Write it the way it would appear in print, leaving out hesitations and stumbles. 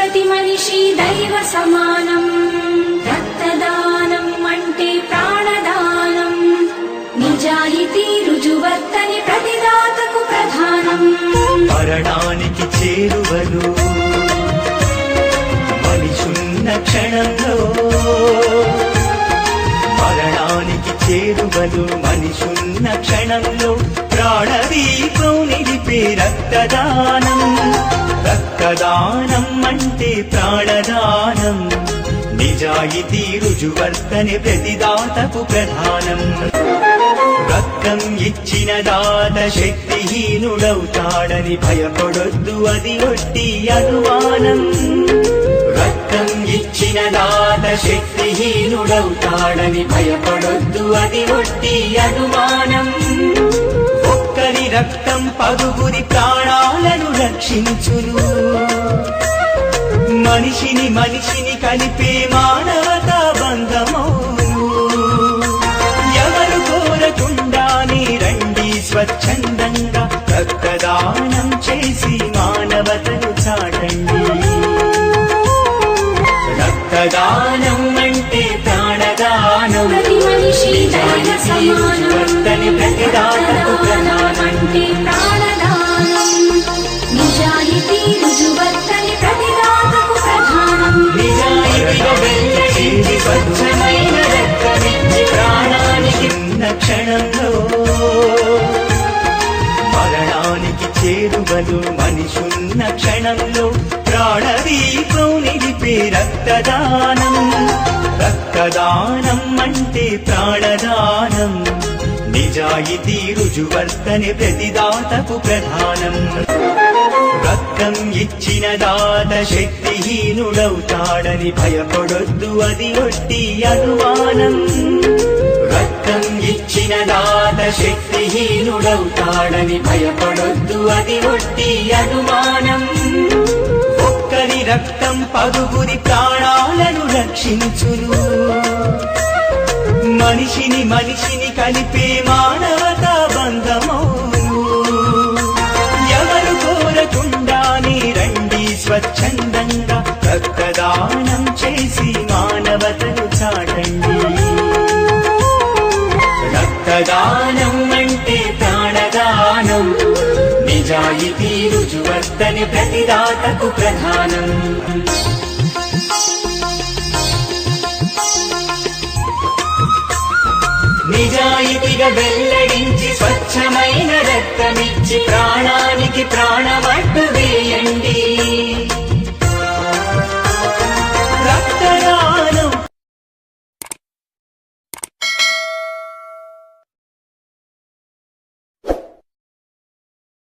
ప్రతి మనిషి దైవ సమానం. రక్తదానం అంటే ప్రాణదానం. నిజాయితీ రుజువర్తని ప్రతిదాతకు ప్రధానం. మరణానికి చేరువలు మనిషున్న క్షణంలో, మరణానికి చేరువలు మనిషున్న క్షణంలో ప్రాణదీపం నిలిపే రక్తదానం. రక్తదానం అంటే ప్రాణదానం. నిజాయితీ రుజువర్తని ప్రతిదాతకు ప్రధానం. రక్తం ఇచ్చిన దాత శక్తిహీనుడవుతాడని భయపడొద్దు, అది ఒట్టి అనుమానం. రక్తం ఇచ్చిన దాత శక్తిహీనుడవుతాడని భయపడొద్దు, అది ఒట్టి అనుమానం. ఒక్కరి రక్తం పదుగురి ప్రాణాలను రక్షించును. మనిషిని మనిషిని కలిపే మానవతా బంధమౌను. ఎవరు కోరకుండానే రండి స్వచ్ఛందంగా రక్తదానం చేసి మానవతను చాటండి. రక్తదానం అంటే ప్రాణదానం. ప్రతి మనిషి దైవ సమానం. ప్రతిదాతకు ప్రధానం. అంటే ప్రాణదానం. నిజాయితీ రుజువర్తని ప్రతిదాతకు ప్రధానం. నిజాయితీగా వెల్లడించి స్వచ్ఛమైన రక్తమిచ్చి ప్రాణానికి ఉన్న క్షణంలో, మరణానికి చేరువలు మనిషున్న క్షణంలో ప్రాణదీపం నిలిపే రక్తదానం. రక్తదానం అంటే ప్రాణదానం. నిజాయితీ రుజువర్తని ప్రతిదాతకు ప్రధానం. రక్తం ఇచ్చిన దాత శక్తిహీనుడవుతాడని భయపడొద్దు, అది ఒట్టి అనుమానం. రక్తం ఇచ్చిన దాత శక్తిహీనుడవుతాడని భయపడొద్దు, అది ఒట్టి అనుమానం. ఒక్కరి రక్తం పదుగురి ప్రాణాలను రక్షించును. మనిషిని మనిషిని కలిపే మానవతా బంధమౌను. ఎవరు కోరకుండానే రండి స్వచ్ఛందంగా రక్తదానం చేసి మానవతను చాటండి. రక్తదానం అంటే ప్రాణదానం. నిజాయితీ రుజువర్తని ప్రతిదాతకు ప్రధానం. నిజాయితీగా వెల్లడించి స్వచ్ఛమైన రక్తమిచ్చి ప్రాణానికి ప్రాణ